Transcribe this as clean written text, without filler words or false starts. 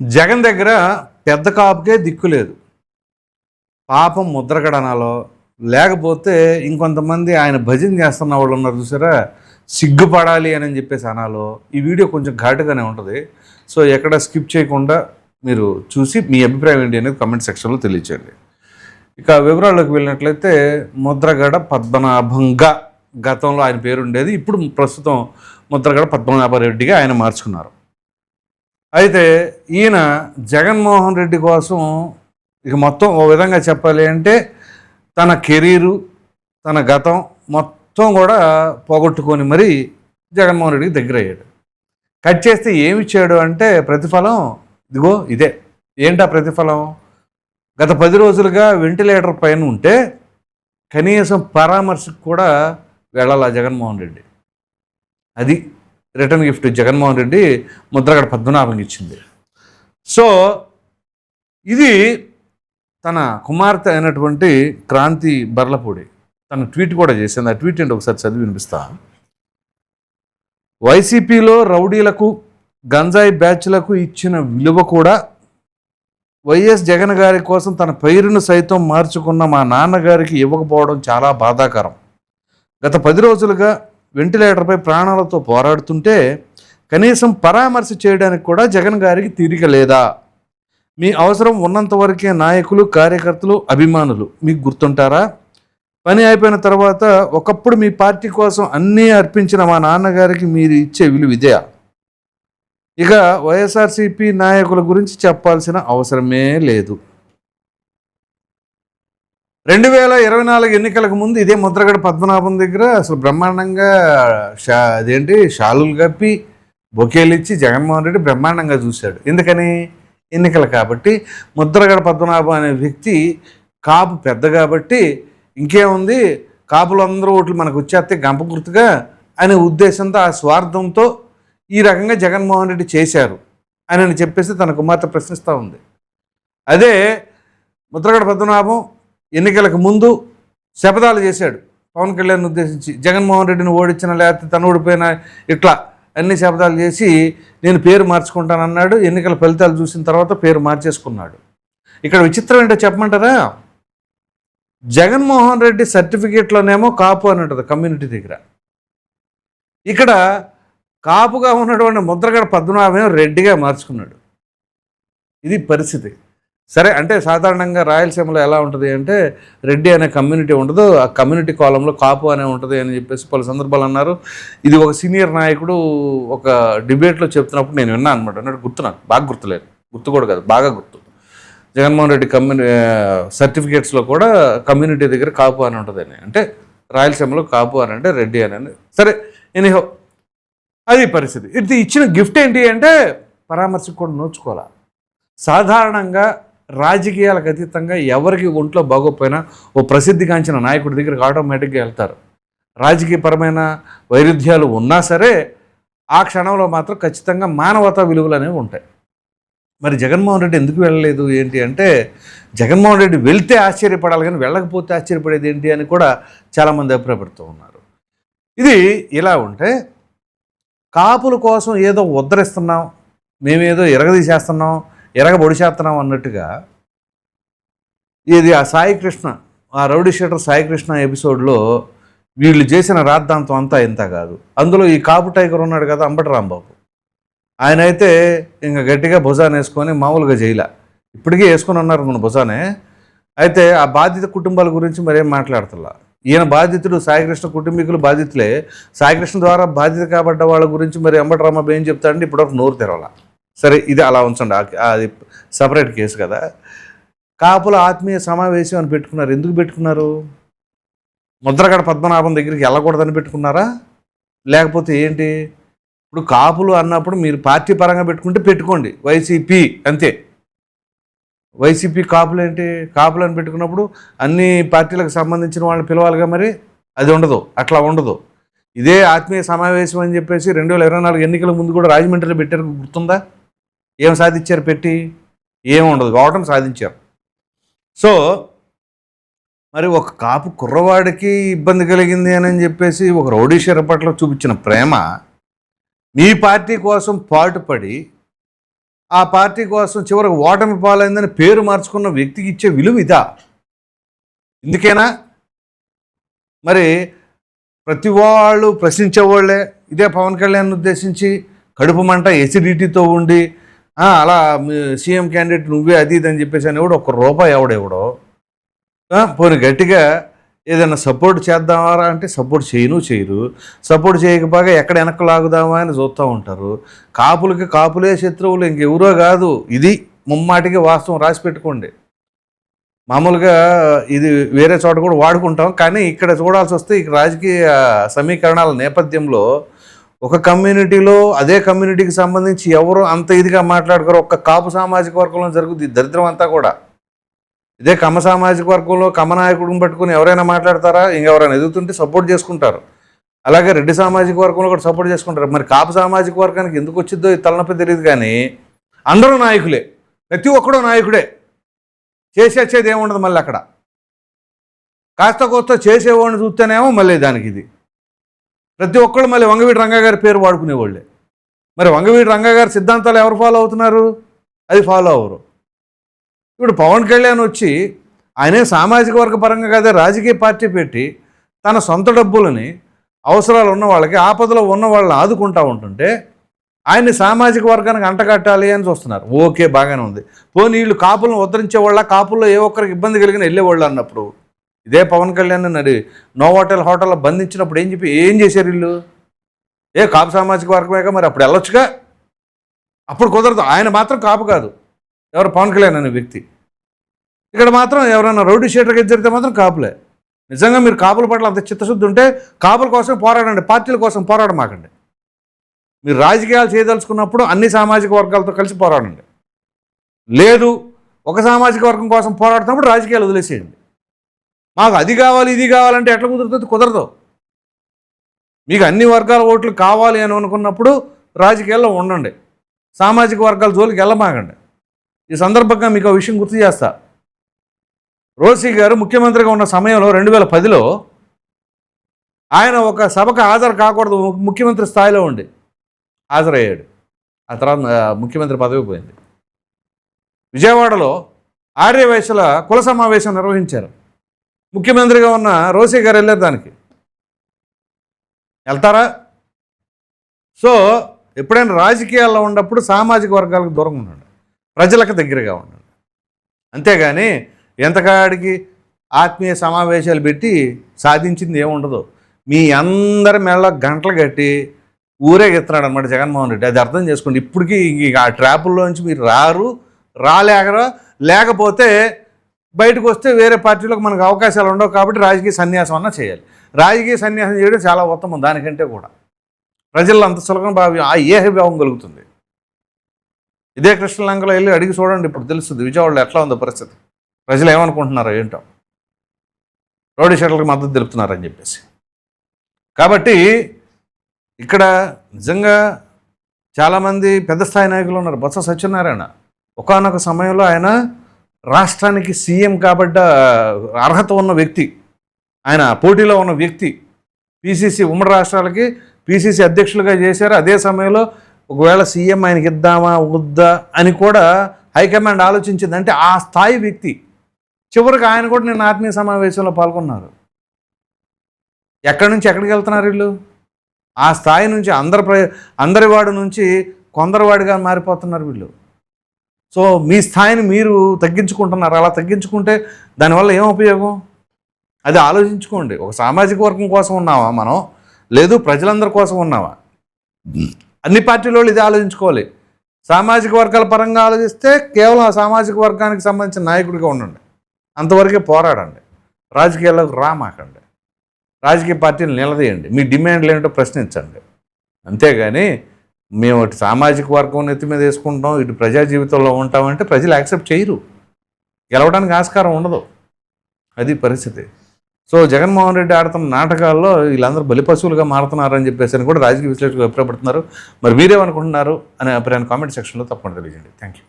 జగన్ దగ్గర పెద్ద కాపుకే దిక్కు లేదు. పాపం ముద్రగడనాలో లేకపోతే ఇంకొంతమంది ఆయన భజన చేస్తున్న వాళ్ళు ఉన్నారు చూసారా, సిగ్గుపడాలి అని చెప్పేసి అనాలో. ఈ వీడియో కొంచెం ఘాటుగానే ఉంటుంది. సో ఎక్కడ స్కిప్ చేయకుండా మీరు చూసి మీ అభిప్రాయం ఏంటి అనేది కమెంట్ సెక్షన్లో తెలియచేయండి. ఇక వివరాల్లోకి వెళ్ళినట్లయితే ముద్రగడ పద్మనాభంగా గతంలో ఆయన పేరు ఉండేది. ఇప్పుడు ప్రస్తుతం ముద్రగడ పద్మనాభరెడ్డిగా ఆయన మార్చుకున్నారు. అయితే ఈయన జగన్మోహన్ రెడ్డి కోసం ఇక మొత్తం ఓ విధంగా చెప్పాలి అంటే తన కెరీరు, తన గతం మొత్తం కూడా పోగొట్టుకొని మరీ జగన్మోహన్ రెడ్డికి దగ్గర అయ్యాడు. కట్ చేస్తే ఏమి ఇచ్చాడు అంటే ప్రతిఫలం ఇదిగో ఇదే. ఏంటా ప్రతిఫలం? గత 10 రోజులుగా వెంటిలేటర్ పైన ఉంటే కనీసం పరామర్శకు కూడా వెళ్ళాల జగన్మోహన్ రెడ్డి. అది రిటర్న్ గిఫ్ట్ జగన్మోహన్ రెడ్డి ముద్రగడ పద్మనాభంకి ఇచ్చింది. సో ఇది తన కుమార్తె అయినటువంటి క్రాంతి బర్లపూడి తన ట్వీట్ కూడా చేసింది. ఆ ట్వీట్ ఏంటి ఒకసారి చదివి వినిపిస్తా. వైసీపీలో రౌడీలకు, గంజాయి బ్యాచ్లకు ఇచ్చిన విలువ కూడా వైఎస్ జగన్ గారి కోసం తన పేరును సైతం మార్చుకున్న మా నాన్నగారికి ఇవ్వకపోవడం చాలా బాధాకరం. గత 10 రోజులుగా వెంటిలేటర్పై ప్రాణాలతో పోరాడుతుంటే కనీసం పరామర్శ చేయడానికి కూడా జగన్ గారికి తీరిక లేదా? మీ అవసరం ఉన్నంత వరకే నాయకులు, కార్యకర్తలు, అభిమానులు మీకు గుర్తుంటారా? పని అయిపోయిన తర్వాత ఒకప్పుడు మీ పార్టీ కోసం అన్నీ అర్పించిన మా నాన్నగారికి మీరు ఇచ్చే విలువ ఇదే. ఇక వైఎస్ఆర్సీపీ నాయకుల గురించి చెప్పాల్సిన అవసరమే లేదు. 2024 ఎన్నికలకు ముందు ఇదే ముద్రగడ పద్మనాభం దగ్గర అసలు బ్రహ్మాండంగా షాలులు కప్పి బొకేలు ఇచ్చి జగన్మోహన్ రెడ్డి బ్రహ్మాండంగా చూశాడు. ఎందుకని? ఎన్నికలు కాబట్టి. ముద్రగడ పద్మనాభం అనే వ్యక్తి కాపు పెద్ద కాబట్టి ఇంకేముంది, కాపులందరూ ఓట్లు మనకు వచ్చేస్తే గంప గుర్తుగా అనే ఉద్దేశంతో, ఆ స్వార్థంతో ఈ రకంగా జగన్మోహన్ రెడ్డి చేశారు అని చెప్పేసి తన కుమార్తె ప్రశ్నిస్తూ ఉంది. అదే ముద్రగడ పద్మనాభం ఎన్నికలకు ముందు శపథాలు చేశాడు పవన్ కళ్యాణ్ ఉద్దేశించి. జగన్మోహన్ రెడ్డిని ఓడించిన, లేకపోతే తను ఓడిపోయిన, ఇట్లా అన్ని శపథాలు చేసి నేను పేరు మార్చుకుంటానన్నాడు. ఎన్నికల ఫలితాలు చూసిన తర్వాత పేరు మార్చేసుకున్నాడు. ఇక్కడ విచిత్రం ఏంటో చెప్పమంటారా? జగన్మోహన్ రెడ్డి సర్టిఫికేట్లోనేమో కాపు అని ఉంటుంది కమ్యూనిటీ దగ్గర. ఇక్కడ కాపుగా ఉన్నటువంటి ముద్రగడ పద్మనాభం రెడ్డిగా మార్చుకున్నాడు. ఇది పరిస్థితి. సరే, అంటే సాధారణంగా రాయలసీమలో ఎలా ఉంటుంది అంటే రెడ్డి అనే కమ్యూనిటీ ఉండదు, ఆ కమ్యూనిటీ కాలంలో కాపు అనే ఉంటుంది అని చెప్పేసి పలు సందర్భాలు అన్నారు. ఇది ఒక సీనియర్ నాయకుడు ఒక డిబేట్లో చెప్తున్నప్పుడు నేను విన్నాను అనమాట. అన్నట్టు గుర్తు, నాకు బాగా గుర్తులేదు, గుర్తు కూడా కాదు, బాగా గుర్తు. జగన్మోహన్ రెడ్డి సర్టిఫికేట్స్లో కూడా కమ్యూనిటీ దగ్గర కాపు అని ఉంటుంది అని, అంటే రాయలసీమలో కాపు అని అంటే రెడ్డి అని. సరే, ఎనీహో అది పరిస్థితి. ఇది ఇచ్చిన గిఫ్ట్ ఏంటి అంటే పరామర్శకు కూడా నోచుకోవాలి. సాధారణంగా రాజకీయాలకు అతీతంగా ఎవరికి ఒంట్లో బాగోపోయినా ఓ ప్రసిద్ధిగాంచిన నాయకుడి దగ్గరికి ఆటోమేటిక్గా వెళ్తారు. రాజకీయపరమైన వైరుధ్యాలు ఉన్నా సరే ఆ క్షణంలో మాత్రం ఖచ్చితంగా మానవతా విలువలు అనేవి ఉంటాయి. మరి జగన్మోహన్ రెడ్డి ఎందుకు వెళ్ళలేదు ఏంటి అంటే, జగన్మోహన్ రెడ్డి వెళ్తే ఆశ్చర్యపడాలి కానీ వెళ్ళకపోతే ఆశ్చర్యపడేది ఏంటి అని కూడా చాలామంది అభిప్రాయపడుతూ ఉన్నారు. ఇది ఇలా ఉంటే కాపుల కోసం ఏదో ఉద్ధరిస్తున్నాం, మేమేదో ఎరగదీసేస్తున్నాం, ఎరగబొడిచేస్తున్నాం అన్నట్టుగా ఇది ఆ సాయికృష్ణ, ఆ రౌడీ షీటర్ సాయికృష్ణ ఎపిసోడ్లో వీళ్ళు చేసిన రాద్ధాంతం అంతా ఇంత కాదు. అందులో ఈ కాపు టైగర్ ఉన్నాడు కదా, అంబటి రాంబాబు, ఆయన అయితే ఇంకా గట్టిగా భుజాన్ని వేసుకొని మామూలుగా చేయలే, ఇప్పటికీ వేసుకొని ఉన్నారు మన భుజానే. అయితే ఆ బాధిత కుటుంబాల గురించి మరేం మాట్లాడుతున్నా. ఈయన బాధితుడు, సాయికృష్ణ కుటుంబీకులు బాధితులే. సాయికృష్ణ ద్వారా బాధిత కాబడ్డ వాళ్ళ గురించి మరి అంబటి రాంబాబు ఏం చెప్తాడంటే ఇప్పటివరకు నోరు తెరవాల. సరే, ఇది అలా ఉంచండి, అది సపరేట్ కేసు కదా. కాపుల ఆత్మీయ సమావేశం అని పెట్టుకున్నారు. ఎందుకు పెట్టుకున్నారు? ముద్రగడ పద్మనాభం దగ్గరికి వెళ్ళకూడదని పెట్టుకున్నారా, లేకపోతే ఏంటి? ఇప్పుడు కాపులు అన్నప్పుడు మీరు పార్టీ పరంగా పెట్టుకుంటే పెట్టుకోండి, వైసీపీ అంతే. వైసీపీ కాపులు ఏంటి? కాపులు అని పెట్టుకున్నప్పుడు అన్ని పార్టీలకు సంబంధించిన వాళ్ళని పిలవాలిగా, మరి అది ఉండదు, అట్లా ఉండదు. ఇదే ఆత్మీయ సమావేశం అని చెప్పేసి 2024 ఎన్నికల ముందు కూడా రాజమండ్రిలో పెట్టారు, గుర్తుందా? ఏం సాధించారు పెట్టి? ఏముండదు, కావటం సాధించారు. సో మరి ఒక కాపు కుర్రవాడికి ఇబ్బంది కలిగింది అని చెప్పేసి ఒక రౌడీ షీటర్ పట్ల చూపించిన ప్రేమ, మీ పార్టీ కోసం పాటుపడి ఆ పార్టీ కోసం చివరికి ఓటమి పాలైందని పేరు మార్చుకున్న వ్యక్తికి ఇచ్చే విలువ ఇదా? ఇందుకేనా మరి ప్రతి వాళ్ళు ప్రశ్నించేవాళ్ళే ఇదే పవన్ కళ్యాణ్ ఉద్దేశించి కడుపు మంట ఎసిడిటీతో ఉండి అలా సీఎం క్యాండిడేట్ నువ్వే అది ఇది అని చెప్పేసి అని కూడా ₹1 ఎవడెవడో పోనీ గట్టిగా ఏదైనా సపోర్ట్ చేద్దామా అంటే సపోర్ట్ చేయరు. సపోర్ట్ చేయకపోగా ఎక్కడ వెనక్కి లాగుదామా అని చూస్తూ ఉంటారు. కాపులే శత్రువులు, ఇంకెవరో కాదు. ఇది ముమ్మాటికి వాస్తవం, రాసి పెట్టుకోండి. మామూలుగా ఇది వేరే చోట కూడా వాడుకుంటాం, కానీ ఇక్కడ చూడాల్సి వస్తే ఇక రాజకీయ సమీకరణాల నేపథ్యంలో ఒక కమ్యూనిటీలో అదే కమ్యూనిటీకి సంబంధించి ఎవరు అంత ఇదిగా మాట్లాడుకోరు. ఒక్క కాపు సామాజిక వర్గంలో జరుగుతుంది దరిద్రం అంతా కూడా. ఇదే కమ్మ సామాజిక వర్గంలో కమ్మ నాయకుడిని పట్టుకుని ఎవరైనా మాట్లాడతారా? ఇంకెవరైనా ఎదుగుతుంటే సపోర్ట్ చేసుకుంటారు. అలాగే రెడ్డి సామాజిక వర్గంలో కూడా సపోర్ట్ చేసుకుంటారు. మరి కాపు సామాజిక వర్గానికి ఎందుకు వచ్చిందో ఈ తలనొప్పి తెలియదు, కానీ అందరూ నాయకులే, ప్రతి ఒక్కడూ నాయకుడే. చేసేది ఏముండదు. మళ్ళీ అక్కడ కాస్త కోస్త చేసేవాడిని చూస్తేనేమో మళ్ళీ దానికి ఇది ప్రతి ఒక్కళ్ళు మళ్ళీ వంగవీటి రంగా గారి పేరు వాడుకునేవాళ్ళే. మరి వంగవీటి రంగా గారి సిద్ధాంతాలు ఎవరు ఫాలో అవుతున్నారు? అది ఫాలో అవ్వరు. ఇప్పుడు పవన్ కళ్యాణ్ వచ్చి ఆయనే సామాజిక వర్గ పరంగా కాదే రాజకీయ పార్టీ పెట్టి తన సొంత డబ్బులని అవసరాలు ఉన్న వాళ్ళకి, ఆపదలో ఉన్న వాళ్ళని ఆదుకుంటూ ఉంటుంటే ఆయన్ని సామాజిక వర్గానికి అంటగట్టాలి అని చూస్తున్నారు. ఓకే, బాగానే ఉంది. పోనీ వీళ్ళు కాపులను ఉద్ధరించేవాళ్ళ, కాపుల్లో ఏ ఒక్కరికి ఇబ్బంది కలిగిన వెళ్ళేవాళ్ళు అన్నప్పుడు ఇదే పవన్ కళ్యాణ్ హోటల్లో బంధించినప్పుడు ఏం చేశారు వీళ్ళు? కాపు సామాజిక వర్గమేగా, మరి అప్పుడు వెళ్ళొచ్చుగా. అప్పుడు కుదరదు. ఆయన మాత్రం కాపు కాదు, ఎవరు పవన్ కళ్యాణ్ అనే వ్యక్తి. ఇక్కడ మాత్రం ఎవరైనా రౌడీ షీటర్గా జరిగితే మాత్రం కాపులే. నిజంగా మీరు కాపుల పట్ల అంత చిత్తశుద్ధి ఉంటే కాపుల కోసం పోరాడండి, పార్టీల కోసం పోరాడమాకండి. మీరు రాజకీయాలు చేయదలుచుకున్నప్పుడు అన్ని సామాజిక వర్గాలతో కలిసి పోరాడండి. లేదు ఒక సామాజిక వర్గం కోసం పోరాడుతున్నప్పుడు రాజకీయాలు వదిలేసేయండి. మాకు అది కావాలి ఇది కావాలంటే ఎట్లా కుదురుతుంది? కుదరదు. మీకు అన్ని వర్గాల ఓట్లు కావాలి అని అనుకున్నప్పుడు రాజకీయాల్లో ఉండండి, సామాజిక వర్గాల జోలికి వెళ్ళమాకండి. ఈ సందర్భంగా మీకు ఆ విషయం గుర్తు చేస్తా. రోసీ గారు ముఖ్యమంత్రిగా ఉన్న సమయంలో 2010లో ఆయన ఒక సభకు హాజరు కాకూడదు, ముఖ్యమంత్రి స్థాయిలో ఉండి హాజరయ్యాడు. ఆ తర్వాత ముఖ్యమంత్రి పదవి పోయింది. విజయవాడలో ఆర్యవైశ్యుల కుల సమావేశం నిర్వహించారు. ముఖ్యమంత్రిగా ఉన్న రోసీ గారు వెళ్ళారు. దానికి వెళ్తారా? సో ఎప్పుడైనా రాజకీయాల్లో ఉన్నప్పుడు సామాజిక వర్గాలకు దూరంగా ఉండండి, ప్రజలకు దగ్గరగా ఉండండి. అంతేగాని ఎంతకాడికి ఆత్మీయ సమావేశాలు పెట్టి సాధించింది ఏముండదు. మీ అందరి మెళ్ళ గంటలు కట్టి ఊరేగిస్తున్నాడు అనమాట జగన్మోహన్ రెడ్డి. అది అర్థం చేసుకోండి. ఇప్పటికీ ఆ ట్రాపుల్లోంచి మీరు లేకపోతే బయటకు వస్తే వేరే పార్టీలకు మనకు అవకాశాలు ఉండవు. కాబట్టి రాజకీయ సన్యాసం అన్నా చేయాలి. రాజకీయ సన్యాసం చేయడం చాలా ఉత్తమం. దానికంటే కూడా ప్రజల్లో అంత సులభంగా ఏహభావం కలుగుతుంది. ఇదే కృష్ణలంకలో వెళ్ళి అడిగి చూడండి, ఇప్పుడు తెలుస్తుంది విజయవాడలో ఎట్లా ఉందో పరిస్థితి. ప్రజలు ఏమనుకుంటున్నారో ఏంటో, రౌడీ షీటర్లకు మద్దతు తెలుపుతున్నారని చెప్పేసి. కాబట్టి ఇక్కడ నిజంగా చాలామంది పెద్ద స్థాయి నాయకులు ఉన్నారు. బొత్స సత్యనారాయణ ఒకానొక సమయంలో ఆయన రాష్ట్రానికి సీఎం కాబట్టి అర్హత ఉన్న వ్యక్తి, ఆయన పోటీలో ఉన్న వ్యక్తి. పిసిసి ఉమ్మడి రాష్ట్రాలకి పిసిసి అధ్యక్షులుగా చేశారు. అదే సమయంలో ఒకవేళ సీఎం ఆయనకి ఇద్దామా వద్దా అని కూడా హైకమాండ్ ఆలోచించింది. అంటే ఆ స్థాయి వ్యక్తి. చివరికి ఆయన కూడా నేను ఆత్మీయ సమావేశంలో పాల్గొన్నారు. ఎక్కడి నుంచి ఎక్కడికి వెళ్తున్నారు వీళ్ళు? ఆ స్థాయి నుంచి అందరివాడు నుంచి కొందరివాడిగా మారిపోతున్నారు వీళ్ళు. సో మీ స్థాయిని మీరు తగ్గించుకుంటున్నారు. అలా తగ్గించుకుంటే దానివల్ల ఏం ఉపయోగం? అది ఆలోచించుకోండి. ఒక సామాజిక వర్గం కోసం ఉన్నావా మనం, లేదు ప్రజలందరి కోసం ఉన్నావా? అన్ని పార్టీల వాళ్ళు ఇది ఆలోచించుకోవాలి. సామాజిక వర్గాల పరంగా ఆలోచిస్తే కేవలం ఆ సామాజిక వర్గానికి సంబంధించిన నాయకుడిగా ఉండండి, అంతవరకే పోరాడండి. రాజకీయాల్లోకి రామాకండి. రాజకీయ పార్టీలు నిలదీయండి, మీ డిమాండ్లు ఏంటో ప్రశ్నించండి. అంతేగాని మేము ఇటు సామాజిక వర్గం నెత్తి మీద వేసుకుంటాం, ఇటు ప్రజా జీవితంలో ఉంటామంటే ప్రజలు యాక్సెప్ట్ చేయరు, గెలవడానికి ఆస్కారం ఉండదు. అది పరిస్థితి. సో జగన్మోహన్ రెడ్డి ఆడుతున్న నాటకాల్లో వీళ్ళందరూ బలిపశువులుగా మారుతున్నారని చెప్పేసి కూడా రాజకీయ విశ్లేషకులు అభిప్రాయపడుతున్నారు. మరి మీరేమనుకుంటున్నారు అనే అభిప్రాయాన్ని కామెంట్ సెక్షన్లో తప్పకుండా తెలియజేయండి. Thank you.